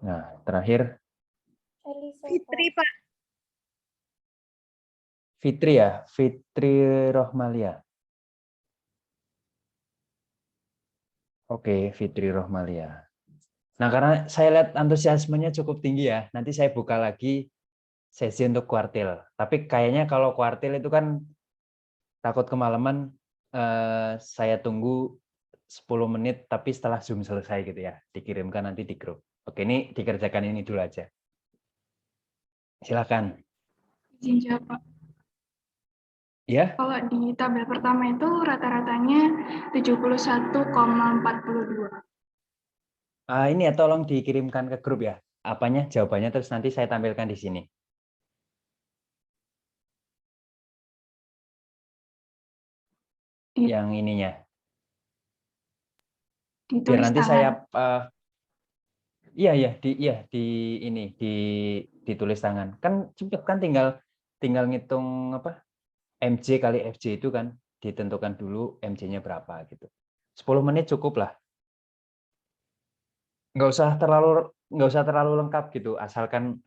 Nah, terakhir Fitri, Pak. Fitri ya, Fitri Rohmalia. Oke, Fitri Rohmalia. Nah, karena saya lihat antusiasmenya cukup tinggi ya, nanti saya buka lagi sesi untuk kuartil. Tapi kayaknya kalau kuartil itu kan takut kemalaman, saya tunggu 10 menit, tapi setelah Zoom selesai gitu ya, dikirimkan nanti di grup. Oke, ini dikerjakan ini dulu aja. Silakan. Izin jawab, Pak. Ya, Kalau di tabel pertama itu rata-ratanya 71,42. ini ya tolong dikirimkan ke grup ya. Apanya, jawabannya, terus nanti saya tampilkan di sini. Yang ininya. Biar Ditulis nanti tangan. saya ditulis tangan. Kan cepet kan tinggal ngitung apa? MJ kali FJ itu kan ditentukan dulu MJ-nya berapa gitu. 10 menit cukup lah. Nggak usah terlalu lengkap gitu, asalkan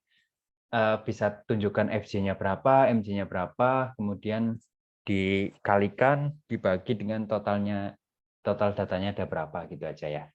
bisa tunjukkan FJ-nya berapa, MJ-nya berapa, kemudian dikalikan, dibagi dengan total datanya ada berapa gitu aja ya.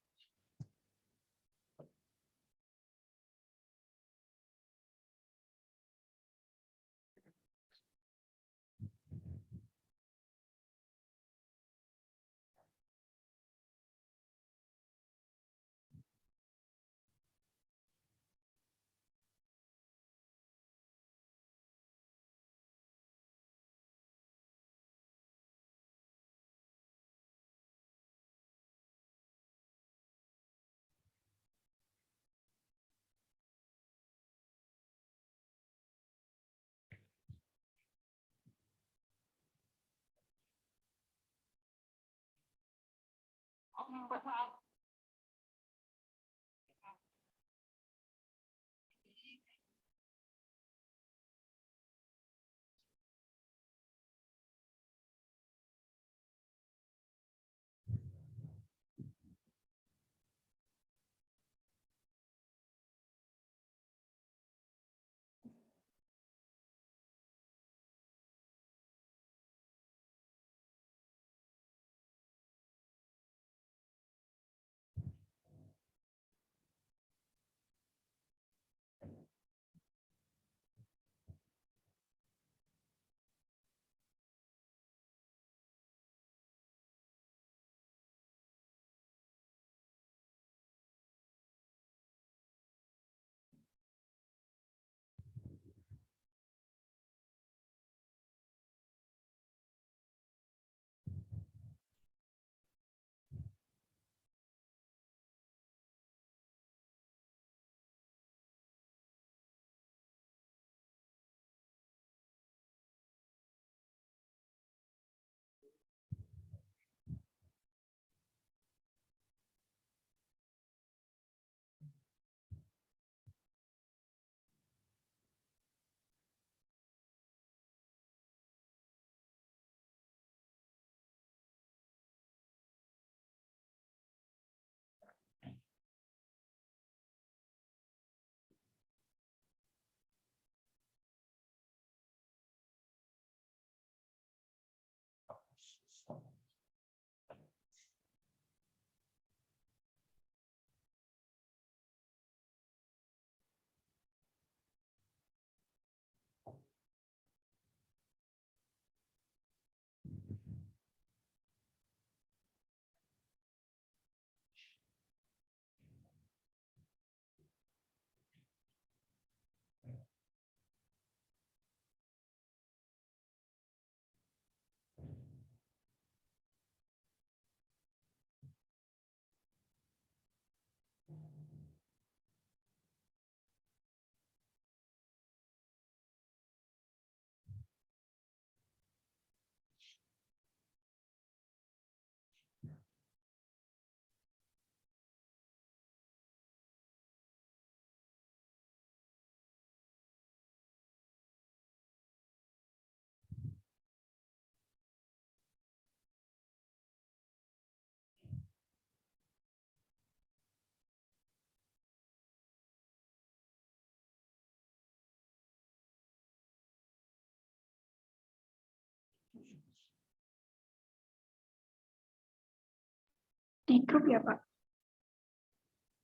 Di grup ya, Pak?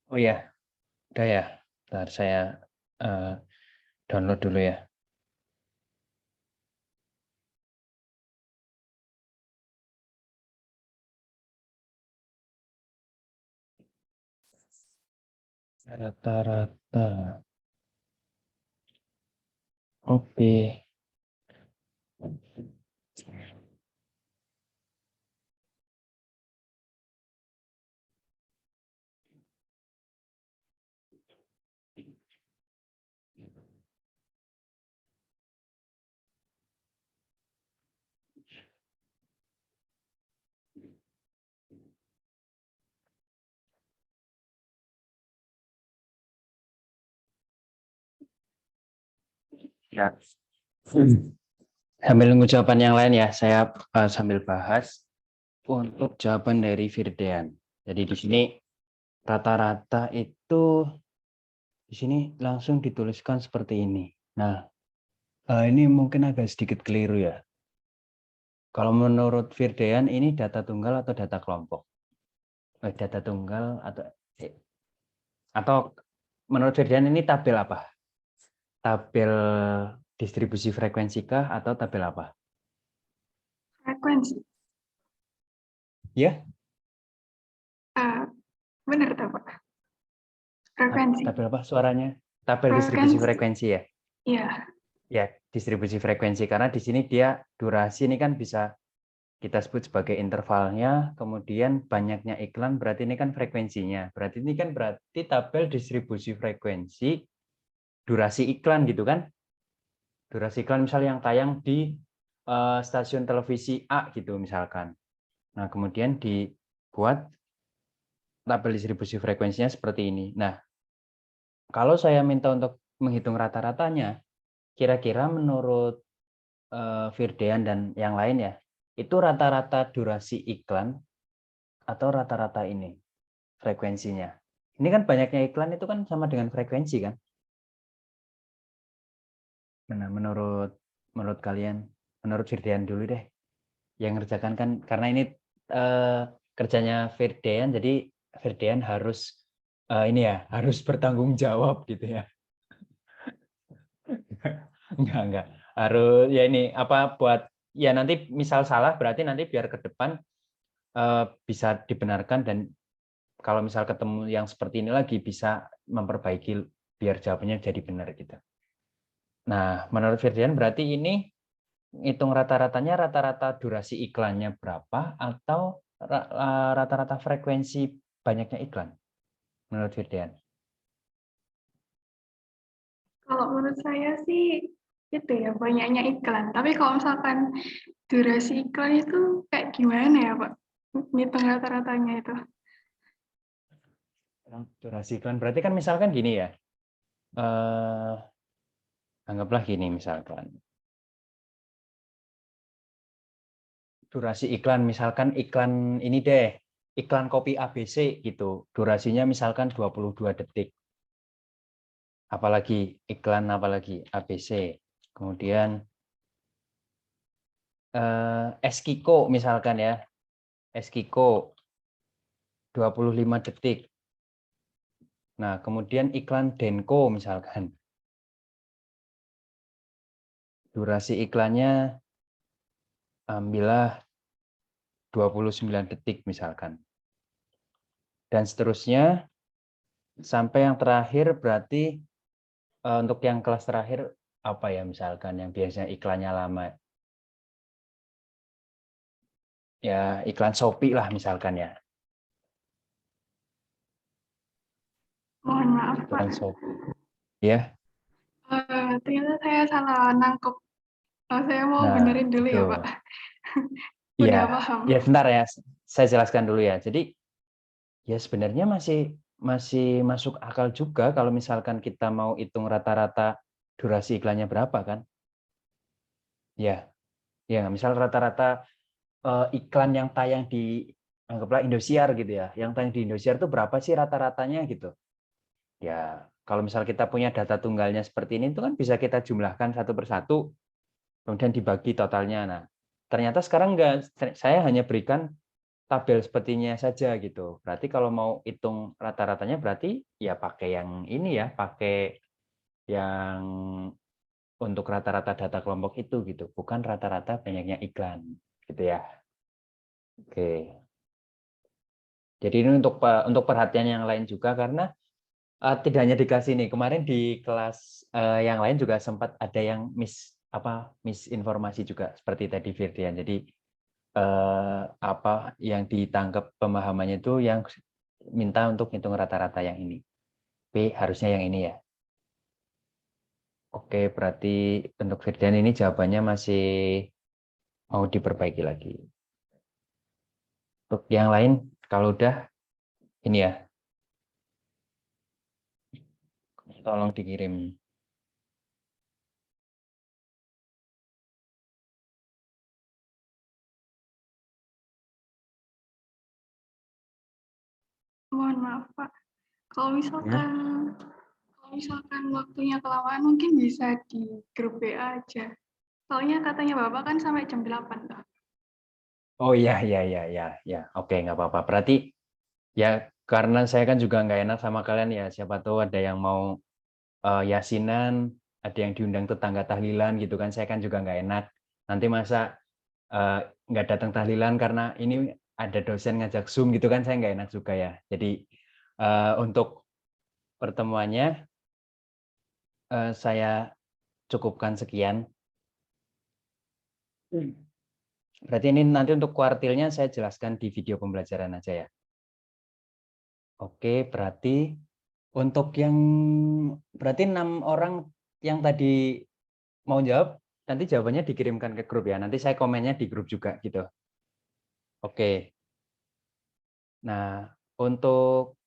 Oh ya, Udah ya, ntar saya download dulu ya. Rata-rata. Oke. Ya. Sambil nunggu jawaban yang lain ya, saya sambil bahas untuk jawaban dari Firdean. Jadi di sini rata-rata itu di sini langsung dituliskan seperti ini. Nah, ini mungkin agak sedikit keliru ya. Kalau menurut Firdean ini data tunggal atau data kelompok? Data tunggal atau menurut Firdean ini tabel apa? Tabel distribusi frekuensi kah atau tabel apa? Frekuensi. Ya, Benar tak, Pak? Frekuensi. tabel apa suaranya? Tabel distribusi frekuensi ya? Iya. Ya, distribusi frekuensi karena di sini dia durasi ini kan bisa kita sebut sebagai intervalnya, kemudian banyaknya iklan berarti ini kan frekuensinya. Berarti ini kan berarti tabel distribusi frekuensi durasi iklan gitu kan? Durasi iklan misal yang tayang di stasiun televisi A gitu misalkan. Nah, kemudian dibuat tabel distribusi frekuensinya seperti ini. Nah, kalau saya minta untuk menghitung rata-ratanya, kira-kira menurut Firdean dan yang lain ya, itu rata-rata durasi iklan atau rata-rata ini frekuensinya. Ini kan banyaknya iklan itu kan sama dengan frekuensi kan? Nah, menurut kalian, menurut Firdean dulu deh, yang ngerjakan kan karena ini kerjanya Firdean, jadi Firdean harus ini ya harus bertanggung jawab gitu ya. Enggak harus ya ini apa buat ya nanti misal salah berarti nanti biar ke depan bisa dibenarkan dan kalau misal ketemu yang seperti ini lagi bisa memperbaiki biar jawabannya jadi benar gitu. Nah, menurut Firdian berarti ini hitung rata-ratanya rata-rata durasi iklannya berapa atau rata-rata frekuensi banyaknya iklan menurut Firdian? Kalau menurut saya sih itu ya banyaknya iklan. Tapi kalau misalkan durasi iklan itu kayak gimana ya, Pak? Ngitung rata-ratanya itu. Durasi iklan berarti kan misalkan gini ya. Anggaplah gini misalkan. Durasi iklan misalkan iklan ini deh, iklan kopi ABC gitu. Durasinya misalkan 22 detik. Apalagi iklan apalagi ABC. Kemudian Eskiko misalkan ya. Eskiko 25 detik. Nah, kemudian iklan Denko misalkan. Durasi iklannya ambillah 29 detik misalkan. Dan seterusnya sampai yang terakhir berarti untuk yang kelas terakhir apa ya misalkan yang biasanya iklannya lama. Ya, iklan Shopee lah misalkan ya. Mohon maaf, Pak. Iklan Shopee. Ya. Ternyata saya salah nangkep. Saya mau benerin dulu ya, Pak. Udah Iya, paham. ya sebentar ya. Saya jelaskan dulu ya. Jadi ya sebenarnya masih masuk akal juga kalau misalkan kita mau hitung rata-rata durasi iklannya berapa kan? Ya, ya misal rata-rata iklan yang tayang di anggaplah Indosiar gitu ya. Yang tayang di Indosiar itu berapa sih rata-ratanya gitu? Ya, kalau misal kita punya data tunggalnya seperti ini itu kan bisa kita jumlahkan satu persatu kemudian dibagi totalnya. Nah, ternyata sekarang enggak, saya hanya berikan tabel sepertinya saja gitu. Berarti kalau mau hitung rata-ratanya berarti ya pakai yang ini ya, pakai yang untuk rata-rata data kelompok itu gitu, bukan rata-rata banyaknya iklan gitu ya. Oke. Jadi ini untuk perhatian yang lain juga karena tidak hanya di kelas ini, kemarin di kelas yang lain juga sempat ada yang misinformasi juga seperti tadi Firdian. Jadi yang ditangkap pemahamannya itu yang minta untuk hitung rata-rata yang ini. B harusnya yang ini ya. Oke, berarti untuk Firdian ini jawabannya masih mau diperbaiki lagi. Untuk yang lain, kalau udah ini ya, tolong dikirim. Mohon maaf, Pak. Kalau misalkan waktunya kelamaan mungkin bisa di grup WA aja. Soalnya katanya Bapak kan sampai jam 8, Pak. Oh ya. Oke, nggak apa-apa. Berarti ya karena saya kan juga nggak enak sama kalian ya. Siapa tahu ada yang mau yasinan, ada yang diundang tetangga tahlilan gitu kan. Saya kan juga nggak enak. Nanti masa nggak datang tahlilan karena ini ada dosen ngajak Zoom gitu kan, saya nggak enak juga ya. Jadi untuk pertemuannya saya cukupkan sekian. Berarti ini nanti untuk kuartilnya saya jelaskan di video pembelajaran aja ya. Oke, berarti untuk berarti 6 orang yang tadi mau jawab, nanti jawabannya dikirimkan ke grup ya. Nanti saya komennya di grup juga gitu. Oke. Nah, untuk